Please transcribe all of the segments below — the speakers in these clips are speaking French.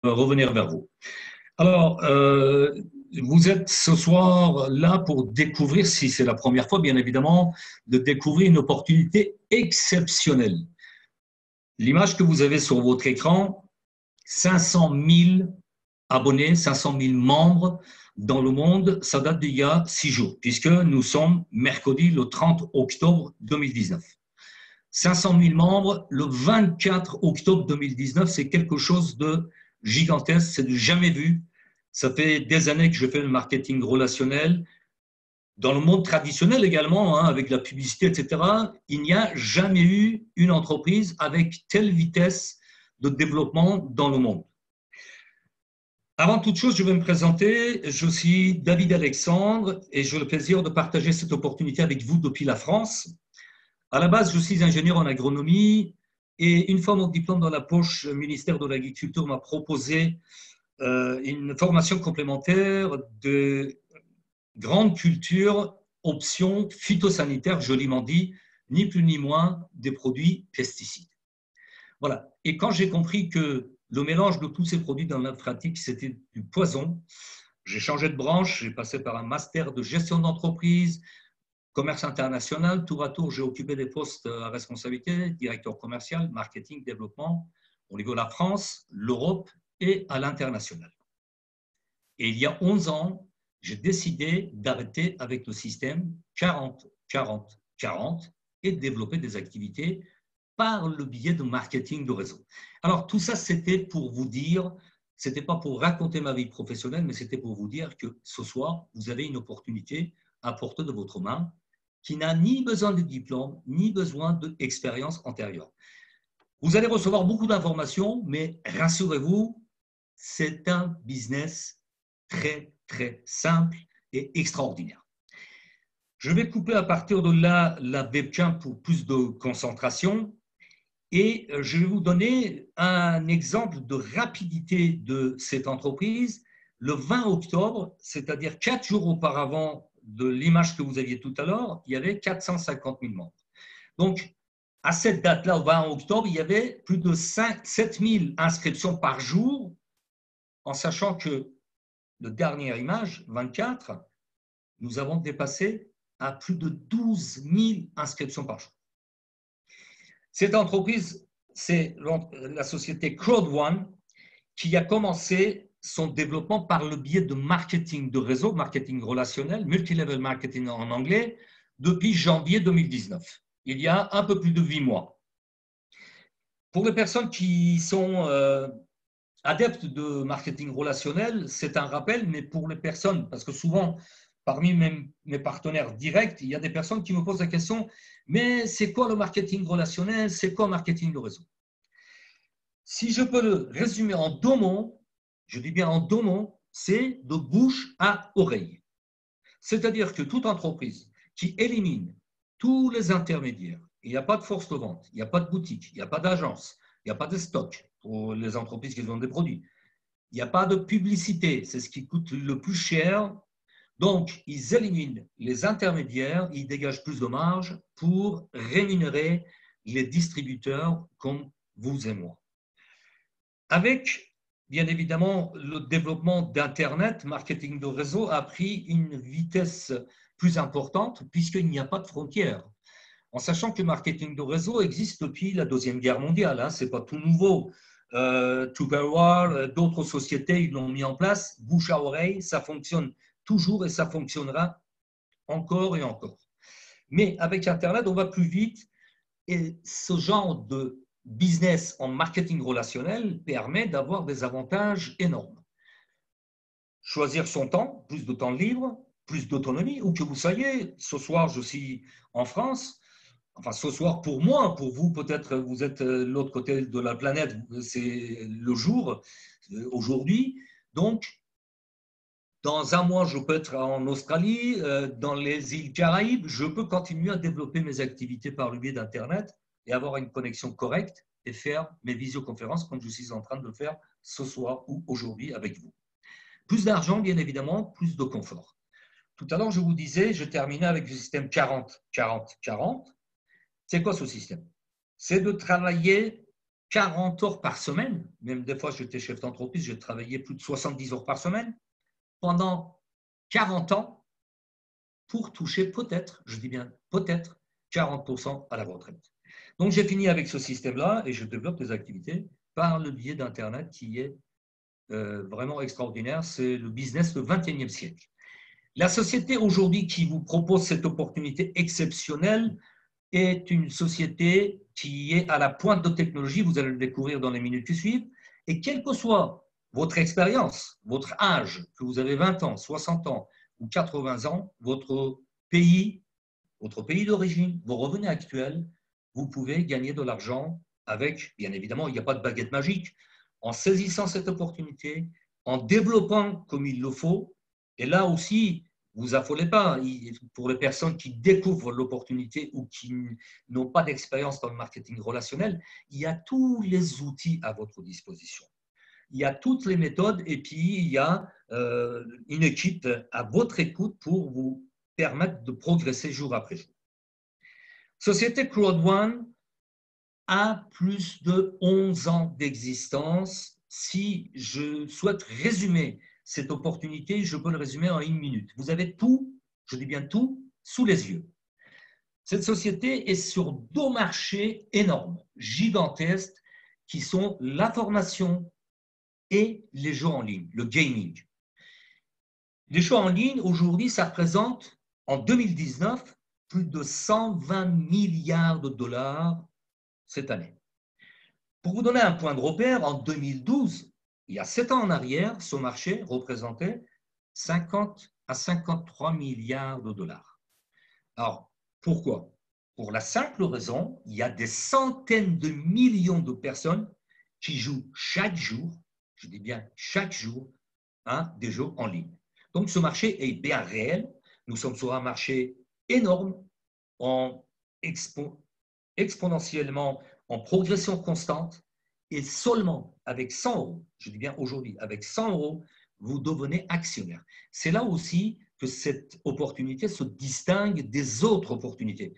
revenir vers vous. Alors, vous êtes ce soir là pour découvrir, si c'est la première fois, bien évidemment, de découvrir une opportunité exceptionnelle. L'image que vous avez sur votre écran, 500 000 abonnés, 500 000 membres dans le monde, ça date d'il y a 6 jours, puisque nous sommes mercredi le 30 octobre 2019. 500 000 membres, le 24 octobre 2019, c'est quelque chose de gigantesque, c'est du jamais vu. Ça fait des années que je fais le marketing relationnel. Dans le monde traditionnel également, avec la publicité, etc., il n'y a jamais eu une entreprise avec telle vitesse de développement dans le monde. Avant toute chose, je vais me présenter. Je suis David Alexandre et j'ai le plaisir de partager cette opportunité avec vous depuis la France. À la base, je suis ingénieur en agronomie et une fois mon diplôme dans la poche, le ministère de l'Agriculture m'a proposé une formation complémentaire de grande culture, option phytosanitaire, joliment dit, ni plus ni moins des produits pesticides. Voilà. Et quand j'ai compris que le mélange de tous ces produits dans la pratique, c'était du poison, j'ai changé de branche, j'ai passé par un master de gestion d'entreprise, commerce international. Tour à tour, j'ai occupé des postes à responsabilité, directeur commercial, marketing, développement, au niveau de la France, l'Europe et à l'international. Et il y a 11 ans, j'ai décidé d'arrêter avec le système 40-40-40 et de développer des activités par le biais de marketing de réseau. Alors, tout ça, c'était pour vous dire, ce n'était pas pour raconter ma vie professionnelle, mais c'était pour vous dire que ce soir, vous avez une opportunité à portée de votre main qui n'a ni besoin de diplôme, ni besoin d'expérience antérieure. Vous allez recevoir beaucoup d'informations, mais rassurez-vous, c'est un business très, très simple et extraordinaire. Je vais couper à partir de là la webcam pour plus de concentration et je vais vous donner un exemple de rapidité de cette entreprise. Le 20 octobre, c'est-à-dire 4 jours auparavant de l'image que vous aviez tout à l'heure, il y avait 450 000 membres. Donc, à cette date-là, au 20 octobre, il y avait plus de 7 000 inscriptions par jour, en sachant que la dernière image, 24, nous avons dépassé à plus de 12 000 inscriptions par jour. Cette entreprise, c'est la société Crowd1 qui a commencé son développement par le biais de marketing de réseau, marketing relationnel, multilevel marketing en anglais, depuis janvier 2019. Il y a un peu plus de 8 mois. Pour les personnes qui sont adeptes de marketing relationnel, c'est un rappel, mais pour les personnes, parce que souvent, parmi mes partenaires directs, il y a des personnes qui me posent la question, mais c'est quoi le marketing relationnel? C'est quoi le marketing de réseau? Si je peux le résumer en 2 mots, je dis bien en 2 mots, c'est de bouche à oreille. C'est-à-dire que toute entreprise qui élimine tous les intermédiaires, il n'y a pas de force de vente, il n'y a pas de boutique, il n'y a pas d'agence, il n'y a pas de stock pour les entreprises qui vendent des produits, il n'y a pas de publicité, c'est ce qui coûte le plus cher. Donc, ils éliminent les intermédiaires, ils dégagent plus de marge pour rémunérer les distributeurs comme vous et moi. Avec, bien évidemment, le développement d'Internet, marketing de réseau a pris une vitesse plus importante puisqu'il n'y a pas de frontières. En sachant que le marketing de réseau existe depuis la Deuxième Guerre mondiale, ce n'est pas tout nouveau. Tupperware, d'autres sociétés, ils l'ont mis en place, bouche à oreille, ça fonctionne toujours et ça fonctionnera encore et encore. Mais avec Internet, on va plus vite et ce genre de business en marketing relationnel permet d'avoir des avantages énormes. Choisir son temps, plus de temps libre, plus d'autonomie, où que vous soyez. Ce soir, je suis en France. Enfin, ce soir pour moi, pour vous, peut-être vous êtes de l'autre côté de la planète, c'est le jour, aujourd'hui. Donc, dans 1 mois, je peux être en Australie, dans les îles Caraïbes, je peux continuer à développer mes activités par le biais d'Internet et avoir une connexion correcte et faire mes visioconférences comme je suis en train de le faire ce soir ou aujourd'hui avec vous. Plus d'argent, bien évidemment, plus de confort. Tout à l'heure, je vous disais, je terminais avec le système 40-40-40. C'est quoi ce système? C'est de travailler 40 heures par semaine, même des fois j'étais chef d'entreprise, j'ai travaillé plus de 70 heures par semaine, pendant 40 ans, pour toucher peut-être, je dis bien peut-être, 40% à la retraite. Donc j'ai fini avec ce système-là et je développe des activités par le biais d'Internet qui est vraiment extraordinaire. C'est le business du XXIe siècle. La société aujourd'hui qui vous propose cette opportunité exceptionnelle est une société qui est à la pointe de technologie, vous allez le découvrir dans les minutes qui suivent, et quelle que soit votre expérience, votre âge, que vous avez 20 ans, 60 ans ou 80 ans, votre pays d'origine, vos revenus actuels, vous pouvez gagner de l'argent avec, bien évidemment, il n'y a pas de baguette magique, en saisissant cette opportunité, en développant comme il le faut, et là aussi, vous affolez pas. Pour les personnes qui découvrent l'opportunité ou qui n'ont pas d'expérience dans le marketing relationnel, il y a tous les outils à votre disposition. Il y a toutes les méthodes et puis il y a une équipe à votre écoute pour vous permettre de progresser jour après jour. Société Crowd1 a plus de 11 ans d'existence. Si je souhaite résumer cette opportunité, je peux le résumer en 1 minute. Vous avez tout, je dis bien tout, sous les yeux. Cette société est sur 2 marchés énormes, gigantesques, qui sont la formation et les jeux en ligne, le gaming. Les jeux en ligne, aujourd'hui, ça représente, en 2019, plus de 120 milliards de dollars cette année. Pour vous donner un point de repère, en 2012, il y a 7 ans en arrière, ce marché représentait 50 à 53 milliards de dollars. Alors, pourquoi? Pour la simple raison, il y a des centaines de millions de personnes qui jouent chaque jour, je dis bien chaque jour, à des jeux en ligne. Donc, ce marché est bien réel. Nous sommes sur un marché énorme, exponentiellement, en progression constante, et seulement avec 100 euros, je dis bien aujourd'hui, avec 100 euros, vous devenez actionnaire. C'est là aussi que cette opportunité se distingue des autres opportunités.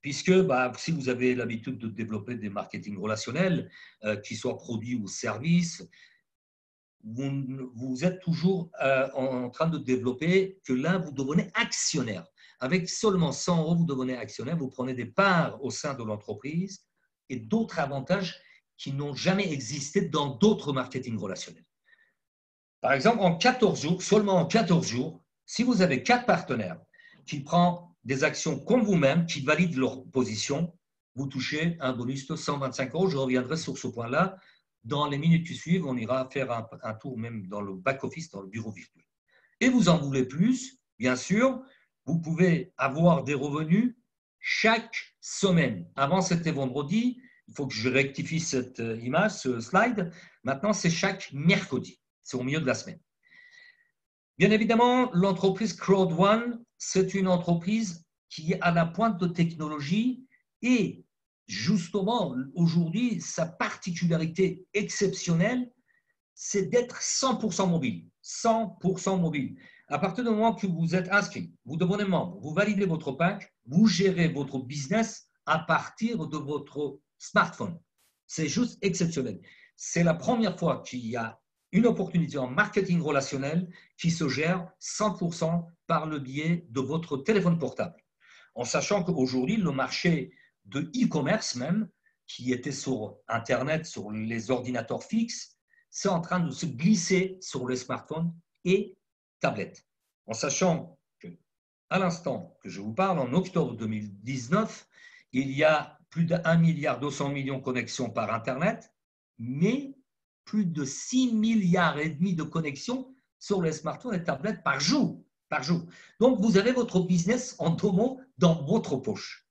Puisque si vous avez l'habitude de développer des marketing relationnels, qu'ils soient produits ou services, vous êtes toujours en train de développer que là, vous devenez actionnaire. Avec seulement 100 euros, vous devenez actionnaire, vous prenez des parts au sein de l'entreprise et d'autres avantages qui n'ont jamais existé dans d'autres marketing relationnels. Par exemple, en 14 jours, seulement en 14 jours, si vous avez 4 partenaires qui prennent des actions comme vous-même, qui valident leur position, vous touchez un bonus de 125 euros. Je reviendrai sur ce point-là. Dans les minutes qui suivent, on ira faire un tour même dans le back-office, dans le bureau virtuel. Et vous en voulez plus, bien sûr, vous pouvez avoir des revenus chaque semaine. Avant, c'était vendredi. Il faut que je rectifie cette image, ce slide. Maintenant, c'est chaque mercredi. C'est au milieu de la semaine. Bien évidemment, l'entreprise Crowd1, c'est une entreprise qui est à la pointe de technologie et justement, aujourd'hui, sa particularité exceptionnelle, c'est d'être 100% mobile. 100% mobile. À partir du moment que vous êtes inscrit, vous devenez membre, vous validez votre pack, vous gérez votre business à partir de votre smartphone. C'est juste exceptionnel. C'est la première fois qu'il y a une opportunité en marketing relationnel qui se gère 100% par le biais de votre téléphone portable. En sachant qu'aujourd'hui, le marché de e-commerce même, qui était sur Internet, sur les ordinateurs fixes, c'est en train de se glisser sur les smartphones et tablettes. En sachant qu'à l'instant que je vous parle, en octobre 2019, il y a plus d'1,2 milliard de connexions par Internet, mais plus de 6,5 milliards de connexions sur les smartphones et tablettes par jour. Donc, vous avez votre business en 2 mots dans votre poche.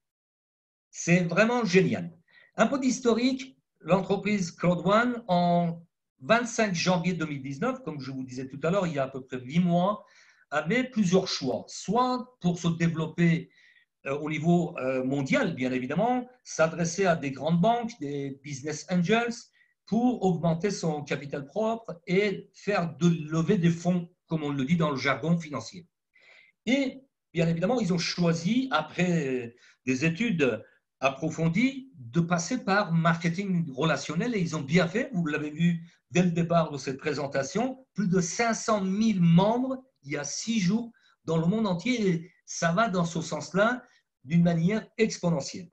C'est vraiment génial. Un peu d'historique, l'entreprise Crowd1, en 25 janvier 2019, comme je vous disais tout à l'heure, il y a à peu près 8 mois, avait plusieurs choix. Soit pour se développer au niveau mondial, bien évidemment, s'adresser à des grandes banques, des business angels, pour augmenter son capital propre et faire lever des fonds, comme on le dit dans le jargon financier. Et bien évidemment, ils ont choisi, après des études approfondi de passer par marketing relationnel et ils ont bien fait, vous l'avez vu dès le départ de cette présentation, plus de 500 000 membres il y a 6 jours dans le monde entier et ça va dans ce sens-là d'une manière exponentielle.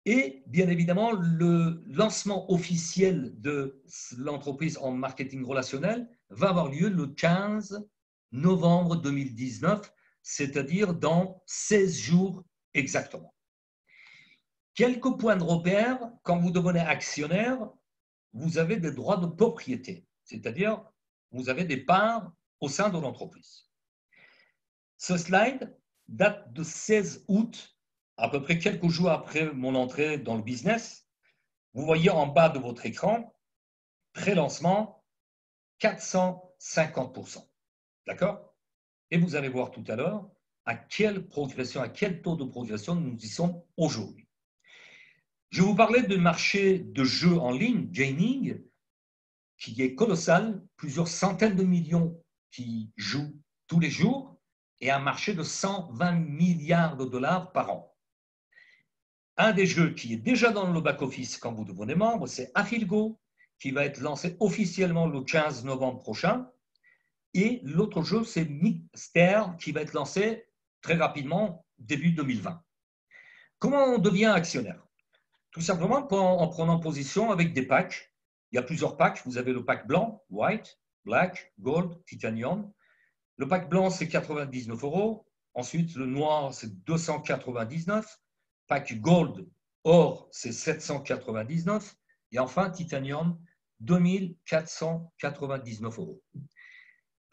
Et bien évidemment, le lancement officiel de l'entreprise en marketing relationnel va avoir lieu le 15 novembre 2019, c'est-à-dire dans 16 jours exactement. Quelques points de repère, quand vous devenez actionnaire, vous avez des droits de propriété, c'est-à-dire vous avez des parts au sein de l'entreprise. Ce slide date de 16 août, à peu près quelques jours après mon entrée dans le business. Vous voyez en bas de votre écran, pré-lancement, 450%. D'accord? Et vous allez voir tout à l'heure à quelle progression, à quel taux de progression nous y sommes aujourd'hui. Je vous parlais du marché de jeux en ligne, gaming, qui est colossal, plusieurs centaines de millions qui jouent tous les jours et un marché de 120 milliards de dollars par an. Un des jeux qui est déjà dans le back-office quand vous devenez membre, c'est AfilGo, qui va être lancé officiellement le 15 novembre prochain. Et l'autre jeu, c'est Mixter, qui va être lancé très rapidement, début 2020. Comment on devient actionnaire? Tout simplement en prenant position avec des packs. Il y a plusieurs packs. Vous avez le pack blanc, white, black, gold, titanium. Le pack blanc, c'est 99 €. Ensuite, le noir, c'est 299. Pack gold, or, c'est 799. Et enfin, titanium, 2499 €.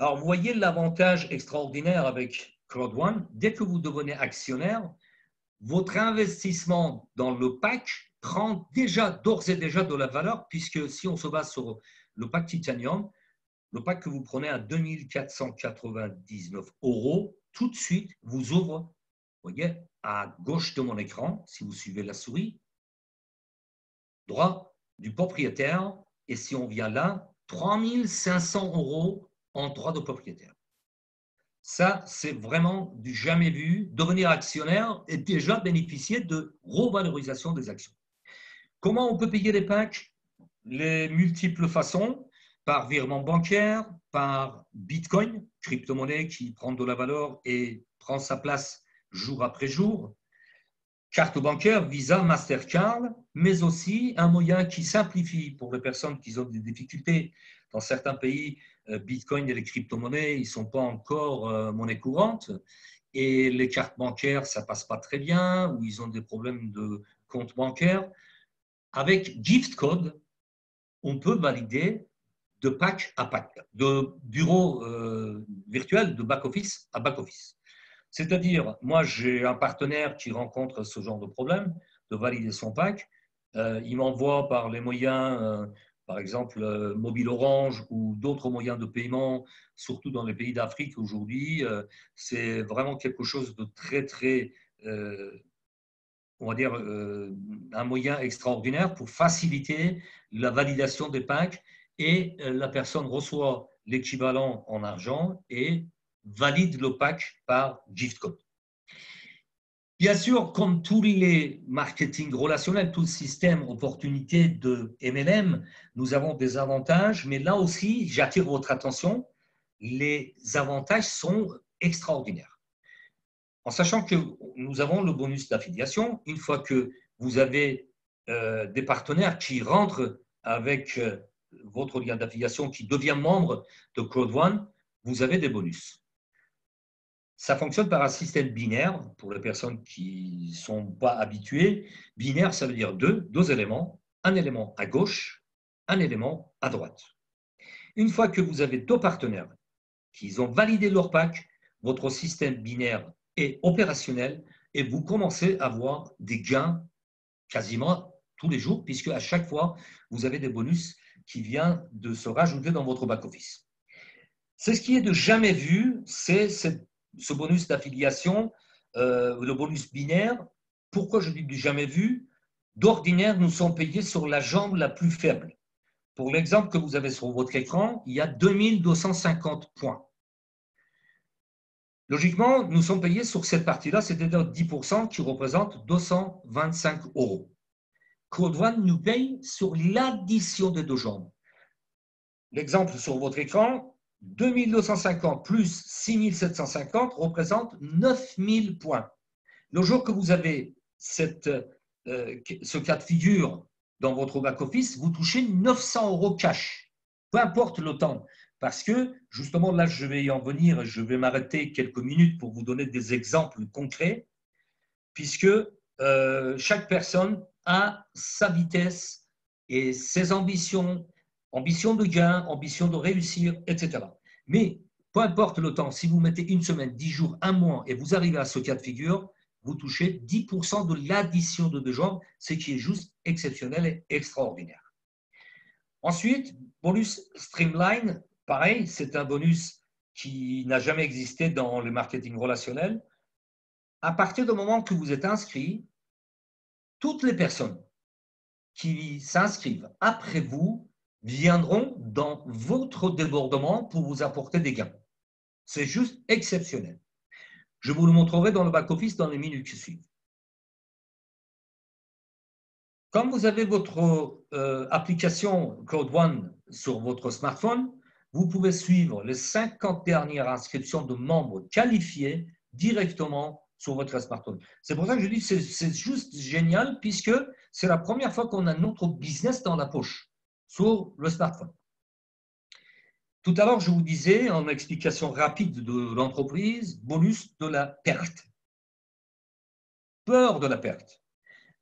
Alors, vous voyez l'avantage extraordinaire avec Crowd1. Dès que vous devenez actionnaire, votre investissement dans le pack prend déjà, d'ores et déjà de la valeur, puisque si on se base sur le pack titanium, le pack que vous prenez à 2499 €, tout de suite, vous ouvre, vous voyez, à gauche de mon écran, si vous suivez la souris, droit du propriétaire, et si on vient là, 3500 € en droit de propriétaire. Ça, c'est vraiment du jamais vu. Devenir actionnaire et déjà bénéficier de revalorisation des actions. Comment on peut payer les packs? Les multiples façons, par virement bancaire, par Bitcoin, crypto-monnaie qui prend de la valeur et prend sa place jour après jour, carte bancaire, Visa, Mastercard, mais aussi un moyen qui simplifie pour les personnes qui ont des difficultés. Dans certains pays, Bitcoin et les crypto-monnaies, ils ne sont pas encore monnaie courante. Et les cartes bancaires, ça ne passe pas très bien, ou ils ont des problèmes de compte bancaire. Avec Gift Code, on peut valider de pack à pack, de bureau virtuel de back-office à back-office. C'est-à-dire, moi, j'ai un partenaire qui rencontre ce genre de problème, de valider son pack. Il m'envoie par les moyens, par exemple, Mobile Orange ou d'autres moyens de paiement, surtout dans les pays d'Afrique aujourd'hui. C'est vraiment quelque chose de très, très, on va dire, un moyen extraordinaire pour faciliter la validation des packs et la personne reçoit l'équivalent en argent et valide le pack par gift code. Bien sûr, comme tous les marketing relationnels, tout le système opportunité de MLM, nous avons des avantages, mais là aussi, j'attire votre attention, les avantages sont extraordinaires. En sachant que nous avons le bonus d'affiliation, une fois que vous avez des partenaires qui rentrent avec votre lien d'affiliation, qui devient membre de Crowd1, vous avez des bonus. Ça fonctionne par un système binaire, pour les personnes qui ne sont pas habituées. Binaire, ça veut dire deux éléments, un élément à gauche, un élément à droite. Une fois que vous avez deux partenaires qui ont validé leur pack, votre système binaire est opérationnel et vous commencez à avoir des gains quasiment tous les jours, puisque à chaque fois, vous avez des bonus qui viennent de se rajouter dans votre back-office. C'est ce qui est de jamais vu, c'est ce bonus d'affiliation, le bonus binaire. Pourquoi je dis du jamais vu? D'ordinaire, nous sommes payés sur la jambe la plus faible. Pour l'exemple que vous avez sur votre écran, il y a 2250 points. Logiquement, nous sommes payés sur cette partie-là, c'est-à-dire 10% qui représente 225 €. Claude One nous paye sur l'addition des deux jambes. L'exemple sur votre écran, 2250 plus 6750 représente 9000 points. Le jour que vous avez ce cas de figure dans votre back-office, vous touchez 900 € cash, peu importe le temps. Parce que, justement, là, je vais y en venir, je vais m'arrêter quelques minutes pour vous donner des exemples concrets, puisque chaque personne a sa vitesse et ses ambitions, ambition de gain, ambition de réussir, etc. Mais, peu importe le temps, si vous mettez une semaine, 10 jours, un mois, et vous arrivez à ce cas de figure, vous touchez 10% de l'addition de deux jambes, ce qui est juste exceptionnel et extraordinaire. Ensuite, bonus Streamline, pareil, c'est un bonus qui n'a jamais existé dans le marketing relationnel. À partir du moment que vous êtes inscrit, toutes les personnes qui s'inscrivent après vous viendront dans votre débordement pour vous apporter des gains. C'est juste exceptionnel. Je vous le montrerai dans le back-office dans les minutes qui suivent. Quand vous avez votre application Claude One sur votre smartphone, vous pouvez suivre les 50 dernières inscriptions de membres qualifiés directement sur votre smartphone. C'est pour ça que je dis que c'est juste génial puisque c'est la première fois qu'on a notre business dans la poche sur le smartphone. Tout à l'heure, je vous disais en explication rapide de l'entreprise, bonus de la perte. Peur de la perte.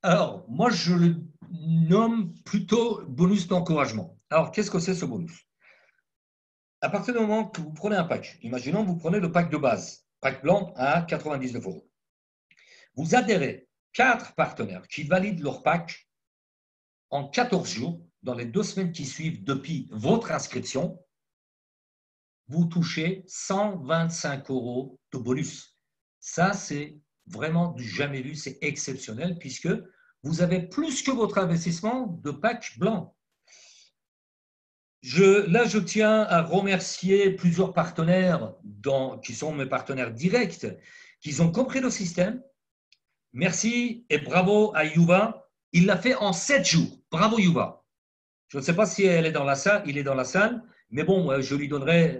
Alors, moi, je le nomme plutôt bonus d'encouragement. Alors, qu'est-ce que c'est ce bonus? À partir du moment que vous prenez un pack, imaginons que vous prenez le pack de base, pack blanc à 99 €. Vous adhérez 4 partenaires qui valident leur pack en 14 jours, dans les 2 semaines qui suivent depuis votre inscription, vous touchez 125 € de bonus. Ça, c'est vraiment du jamais vu, c'est exceptionnel puisque vous avez plus que votre investissement de pack blanc. Là, je tiens à remercier plusieurs partenaires qui sont mes partenaires directs, qui ont compris le système. Merci et bravo à Yuva. Il l'a fait en 7 jours. Bravo Yuva. Je ne sais pas si elle est dans la salle, il est dans la salle, mais bon, je lui donnerai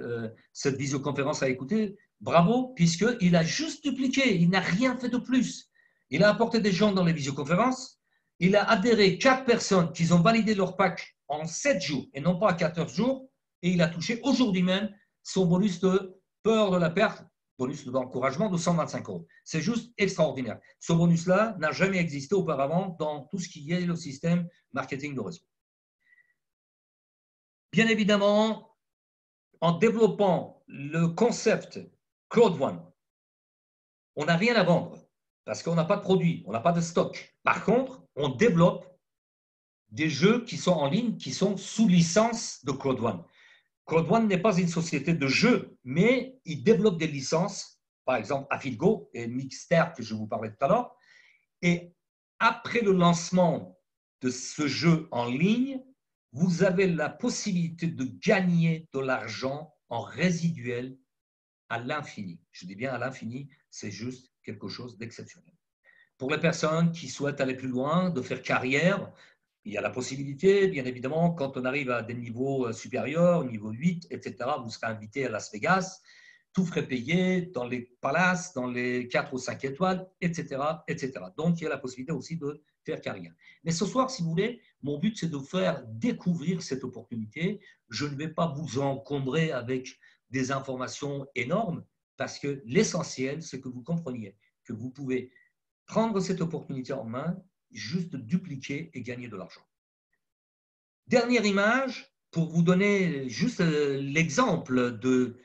cette visioconférence à écouter. Bravo, puisqu'il a juste dupliqué, il n'a rien fait de plus. Il a apporté des gens dans les visioconférences, il a adhéré 4 personnes qui ont validé leur pack en 7 jours et non pas 14 jours, et il a touché aujourd'hui même son bonus de peur de la perte, bonus d'encouragement de 125 €. C'est juste extraordinaire. Ce bonus-là n'a jamais existé auparavant dans tout ce qui est le système marketing de réseau. Bien évidemment, en développant le concept Claude One, on n'a rien à vendre parce qu'on n'a pas de produit, on n'a pas de stock. Par contre, on développe des jeux qui sont en ligne, qui sont sous licence de Claude One. Claude One n'est pas une société de jeux, mais il développe des licences, par exemple AfitGo et Mixter que je vous parlais tout à l'heure. Et après le lancement de ce jeu en ligne, vous avez la possibilité de gagner de l'argent en résiduel à l'infini. Je dis bien à l'infini, c'est juste quelque chose d'exceptionnel. Pour les personnes qui souhaitent aller plus loin, de faire carrière, il y a la possibilité, bien évidemment, quand on arrive à des niveaux supérieurs, niveau 8, etc., vous serez invité à Las Vegas, tout frais payé, dans les palaces, dans les 4 ou 5 étoiles, etc., etc. Donc, il y a la possibilité aussi de faire carrière. Mais ce soir, si vous voulez, mon but, c'est de vous faire découvrir cette opportunité. Je ne vais pas vous encombrer avec des informations énormes parce que l'essentiel, c'est que vous compreniez que vous pouvez prendre cette opportunité en main, juste dupliquer et gagner de l'argent. Dernière image, pour vous donner juste l'exemple de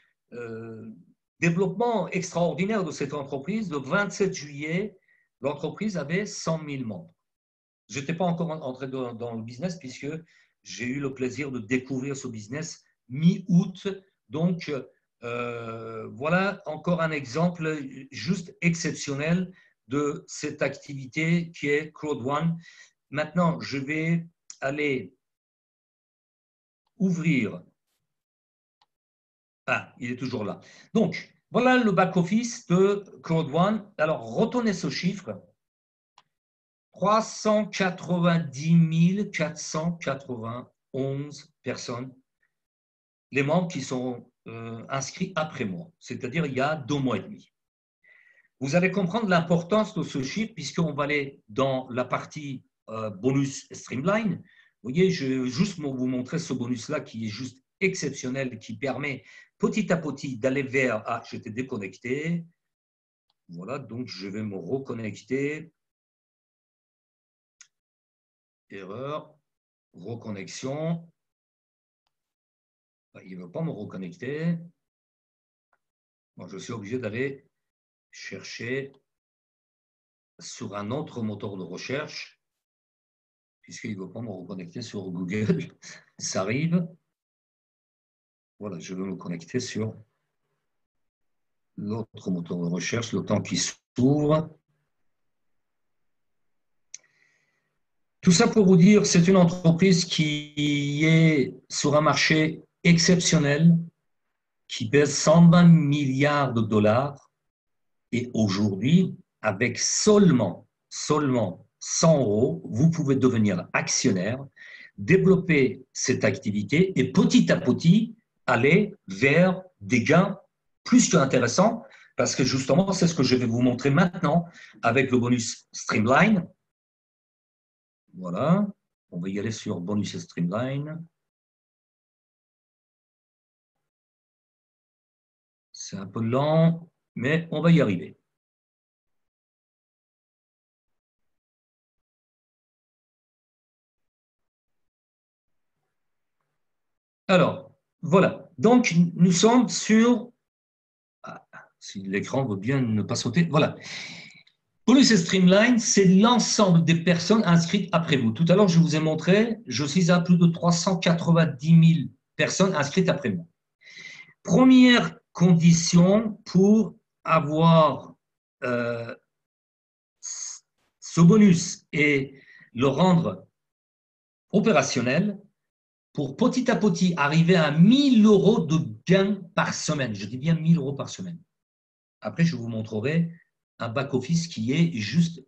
développement extraordinaire de cette entreprise. Le 27 juillet, l'entreprise avait 100 000 membres. Je n'étais pas encore entré dans le business puisque j'ai eu le plaisir de découvrir ce business mi-août. Donc, voilà encore un exemple juste exceptionnel de cette activité qui est Claude One. Maintenant, je vais aller ouvrir. Ah, il est toujours là. Donc, Voilà le back-office de Code One. Alors, retenez ce chiffre. 390 491 personnes, les membres qui sont inscrits après moi, c'est-à-dire il y a 2 mois et demi. Vous allez comprendre l'importance de ce chiffre puisqu'on va aller dans la partie bonus Streamline. Vous voyez, je vais juste vous montrer ce bonus-là qui est juste exceptionnel, qui permet petit à petit d'aller vers… Ah, j'étais déconnecté. Voilà, donc je vais me reconnecter. Erreur, reconnexion. Il ne veut pas me reconnecter. Bon, je suis obligé d'aller chercher sur un autre moteur de recherche, puisqu'il ne veut pas me reconnecter sur Google. Ça arrive. Voilà, je vais me connecter sur l'autre moteur de recherche, le temps qui s'ouvre. Tout ça pour vous dire, c'est une entreprise qui est sur un marché exceptionnel, qui pèse 120 milliards de dollars. Et aujourd'hui, avec seulement 100 €, vous pouvez devenir actionnaire, développer cette activité et petit à petit aller vers des gains plus qu'intéressants parce que justement, c'est ce que je vais vous montrer maintenant avec le bonus Streamline. Voilà, on va y aller sur bonus Streamline. C'est un peu lent, mais on va y arriver. Alors, voilà. Donc, nous sommes sur… Ah, si l'écran veut bien ne pas sauter. Voilà. Bonus Streamline, c'est l'ensemble des personnes inscrites après vous. Tout à l'heure, je vous ai montré, je suis à plus de 390 000 personnes inscrites après moi. Première condition pour avoir ce bonus et le rendre opérationnel, pour petit à petit arriver à 1 000 € de gains par semaine. Je dis bien 1 000 € par semaine. Après, je vous montrerai un back-office qui est juste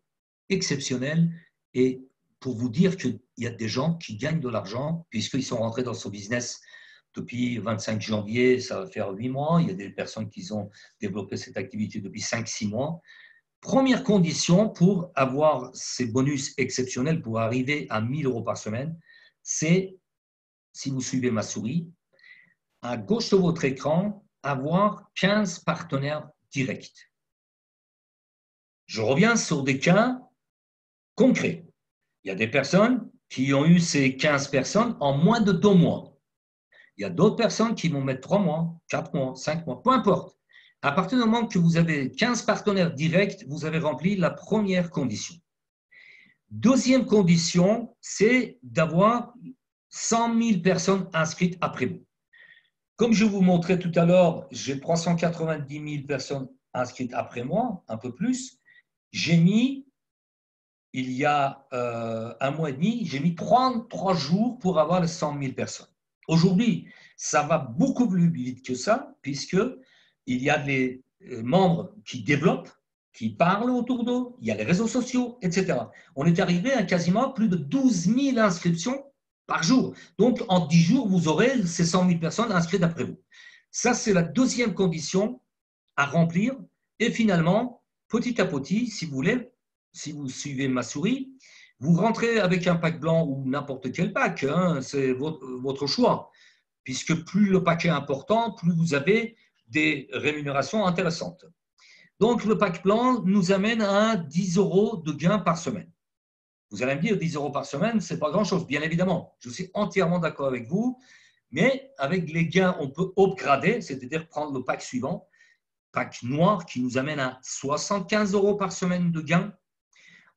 exceptionnel et pour vous dire qu'il y a des gens qui gagnent de l'argent puisqu'ils sont rentrés dans ce business depuis 25 janvier, ça va faire 8 mois. Il y a des personnes qui ont développé cette activité depuis 5-6 mois. Première condition pour avoir ces bonus exceptionnels, pour arriver à 1 000 € par semaine, c'est, si vous suivez ma souris, à gauche de votre écran, avoir 15 partenaires directs. Je reviens sur des cas concrets. Il y a des personnes qui ont eu ces 15 personnes en moins de 2 mois. Il y a d'autres personnes qui vont mettre 3 mois, 4 mois, 5 mois, peu importe. À partir du moment que vous avez 15 partenaires directs, vous avez rempli la première condition. Deuxième condition, c'est d'avoir 100 000 personnes inscrites après vous. Comme je vous montrais tout à l'heure, j'ai 390 000 personnes inscrites après moi, un peu plus. J'ai mis, il y a 1 mois et demi, j'ai mis 33 jours pour avoir les 100 000 personnes. Aujourd'hui, ça va beaucoup plus vite que ça, puisqu'il y a des membres qui développent, qui parlent autour d'eux, il y a les réseaux sociaux, etc. On est arrivé à quasiment plus de 12 000 inscriptions par jour. Donc, en 10 jours, vous aurez ces 100 000 personnes inscrites après vous. Ça, c'est la deuxième condition à remplir. Et finalement, petit à petit, si vous voulez, si vous suivez ma souris, vous rentrez avec un pack blanc ou n'importe quel pack, hein, c'est votre choix, puisque plus le pack est important, plus vous avez des rémunérations intéressantes. Donc, le pack blanc nous amène à 10 € de gain par semaine. Vous allez me dire, 10 € par semaine, ce n'est pas grand-chose, bien évidemment. Je suis entièrement d'accord avec vous, mais avec les gains, on peut upgrader, c'est-à-dire prendre le pack suivant, pack noir, qui nous amène à 75 € par semaine de gain.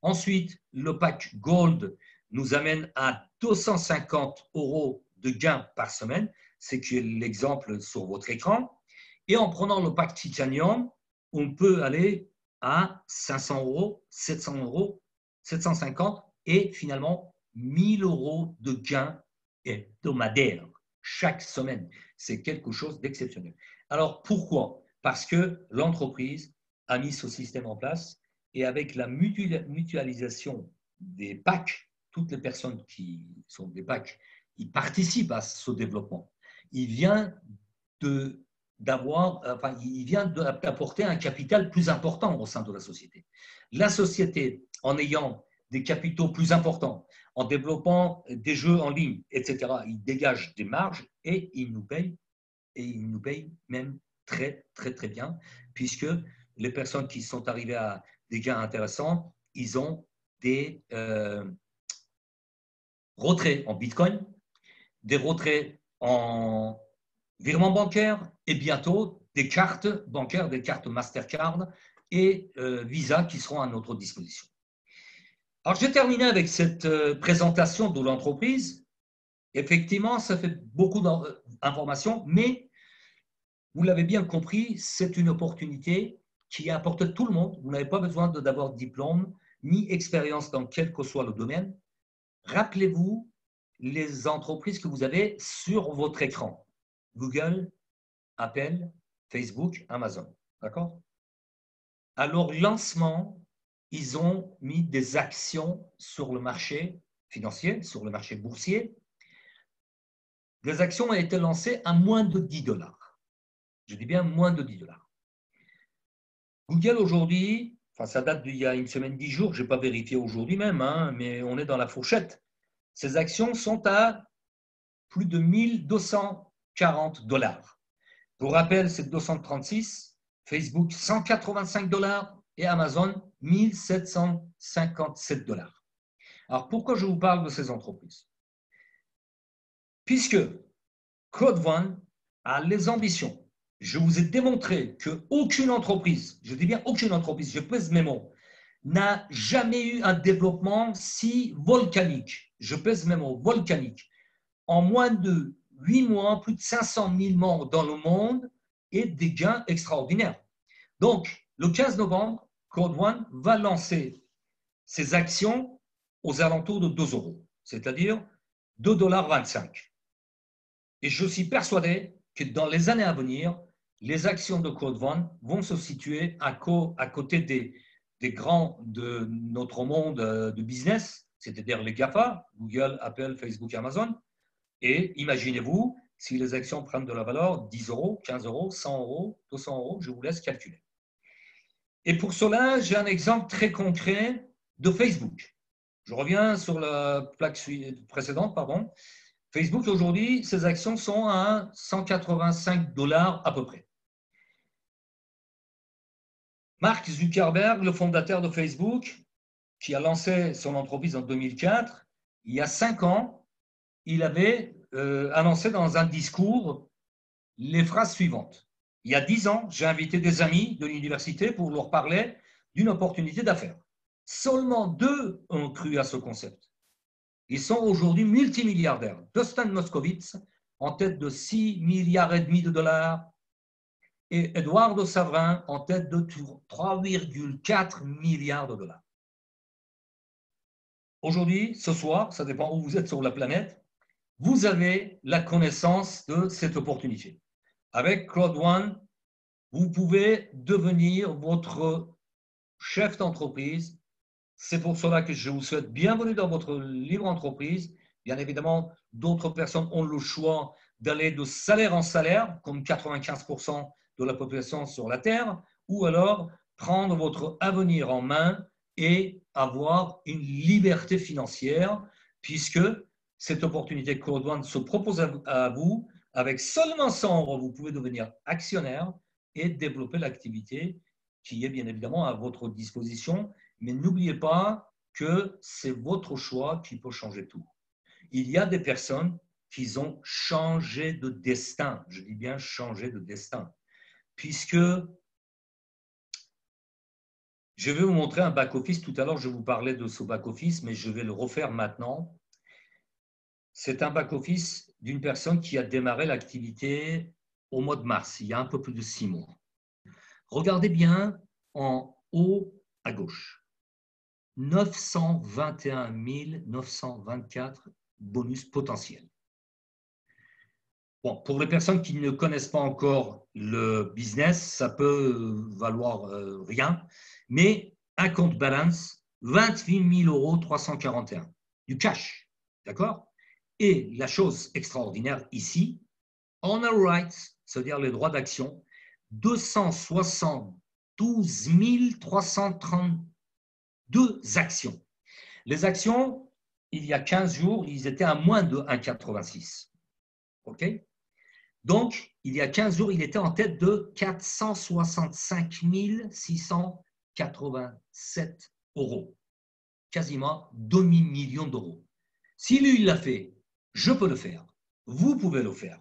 Ensuite, le pack Gold nous amène à 250 € de gain par semaine. C'est l'exemple sur votre écran. Et en prenant le pack Titanium, on peut aller à 500 €, 700 €, 750 et finalement 1 000 € de gain hebdomadaire chaque semaine. C'est quelque chose d'exceptionnel. Alors pourquoi ? parce que l'entreprise a mis ce système en place et avec la mutualisation des PAC, toutes les personnes qui sont des PAC, ils participent à ce développement. Il vient d'apporter un capital plus important au sein de la société. La société, en ayant des capitaux plus importants, en développant des jeux en ligne, etc., il dégage des marges et il nous paye même très, très, très bien, puisque les personnes qui sont arrivées à des gains intéressants, ils ont des retraits en Bitcoin, des retraits en virement bancaire et bientôt des cartes bancaires, des cartes Mastercard et Visa qui seront à notre disposition. Alors, j'ai terminé avec cette présentation de l'entreprise. Effectivement, ça fait beaucoup d'informations, mais vous l'avez bien compris, c'est une opportunité qui apporte à tout le monde. Vous n'avez pas besoin d'avoir de diplôme ni expérience dans quel que soit le domaine. Rappelez-vous les entreprises que vous avez sur votre écran. Google, Apple, Facebook, Amazon. D'accord? À leur lancement, ils ont mis des actions sur le marché financier, sur le marché boursier. Les actions ont été lancées à moins de 10 $. Je dis bien moins de 10 $. Google aujourd'hui, enfin ça date d'il y a une semaine, 10 jours, je n'ai pas vérifié aujourd'hui même, hein, mais on est dans la fourchette. Ces actions sont à plus de 1240 $. Pour rappel, c'est 236, Facebook 185 $ et Amazon 1757 $. Alors pourquoi je vous parle de ces entreprises? Puisque Code One a les ambitions. Je vous ai démontré qu'aucune entreprise, je dis bien aucune entreprise, je pèse mes mots, n'a jamais eu un développement si volcanique. Je pèse mes mots, volcanique. En moins de 8 mois, plus de 500 000 membres dans le monde et des gains extraordinaires. Donc, le 15 novembre, Code One va lancer ses actions aux alentours de 2 €, c'est-à-dire 2,25 $. Et je suis persuadé que dans les années à venir, les actions de Code One vont se situer à côté des grands de notre monde de business, c'est-à-dire les GAFA, Google, Apple, Facebook, Amazon. Et imaginez-vous, si les actions prennent de la valeur, 10 €, 15 €, 100 €, 200 €, je vous laisse calculer. Et pour cela, j'ai un exemple très concret de Facebook. Je reviens sur la plaque précédente, pardon. Facebook, aujourd'hui, ses actions sont à 185 $ à peu près. Mark Zuckerberg, le fondateur de Facebook, qui a lancé son entreprise en 2004, il y a 5 ans, il avait annoncé dans un discours les phrases suivantes. Il y a 10 ans, j'ai invité des amis de l'université pour leur parler d'une opportunité d'affaires. Seulement 2 ont cru à ce concept. Ils sont aujourd'hui multimilliardaires. Dustin Moskovitz, en tête de 6,5 milliards de dollars, et Eduardo Savrin, en tête de 3,4 milliards de dollars. Aujourd'hui, ce soir, ça dépend où vous êtes sur la planète, vous avez la connaissance de cette opportunité. Avec Code One, vous pouvez devenir votre chef d'entreprise. C'est pour cela que je vous souhaite bienvenue dans votre libre entreprise. Bien évidemment, d'autres personnes ont le choix d'aller de salaire en salaire, comme 95% de la population sur la Terre, ou alors prendre votre avenir en main et avoir une liberté financière, puisque cette opportunité Code One se propose à vous. Avec seulement 100 €, vous pouvez devenir actionnaire et développer l'activité qui est bien évidemment à votre disposition. Mais n'oubliez pas que c'est votre choix qui peut changer tout. Il y a des personnes qui ont changé de destin. Je dis bien changé de destin. Puisque je vais vous montrer un back-office. Tout à l'heure, je vous parlais de ce back-office, mais je vais le refaire maintenant. C'est un back-office d'une personne qui a démarré l'activité au mois de mars, il y a un peu plus de 6 mois. Regardez bien en haut à gauche. 921 924 bonus potentiels. Bon, pour les personnes qui ne connaissent pas encore le business, ça peut valoir rien, mais un compte balance, 28 341 € du cash, d'accord? Et la chose extraordinaire ici, honor rights, c'est-à-dire les droits d'action, 272 332 actions. Les actions, il y a 15 jours, ils étaient à moins de 1,86. OK? Donc, il y a 15 jours, il était en tête de 465 687 €, quasiment demi-million d'euros. Si lui, il l'a fait, je peux le faire. Vous pouvez le faire.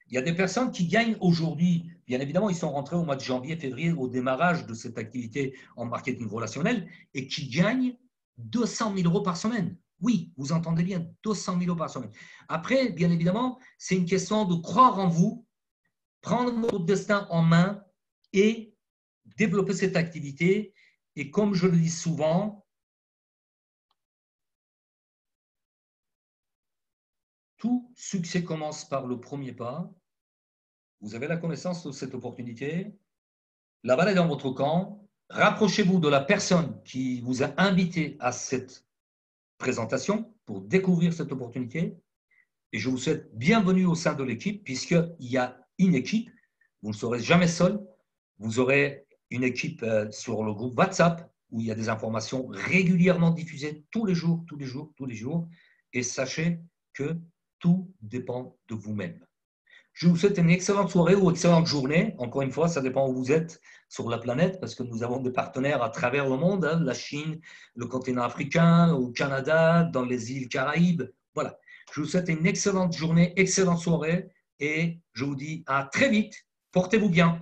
Il y a des personnes qui gagnent aujourd'hui, bien évidemment, ils sont rentrés au mois de janvier, février, au démarrage de cette activité en marketing relationnel, et qui gagnent 200 000 € par semaine. Oui, vous entendez bien, 200 000 € par semaine. Après, bien évidemment, c'est une question de croire en vous, prendre votre destin en main et développer cette activité. Et comme je le dis souvent, tout succès commence par le premier pas. Vous avez la connaissance de cette opportunité. La balle est dans votre camp. Rapprochez-vous de la personne qui vous a invité à cette présentation pour découvrir cette opportunité. Et je vous souhaite bienvenue au sein de l'équipe, puisqu'il y a une équipe. Vous ne serez jamais seul. Vous aurez une équipe sur le groupe WhatsApp où il y a des informations régulièrement diffusées tous les jours, tous les jours, tous les jours. Et sachez que tout dépend de vous-même. Je vous souhaite une excellente soirée ou excellente journée. Encore une fois, ça dépend où vous êtes sur la planète, parce que nous avons des partenaires à travers le monde, hein, la Chine, le continent africain, au Canada, dans les îles Caraïbes. Voilà. Je vous souhaite une excellente journée, excellente soirée, et je vous dis à très vite. Portez-vous bien.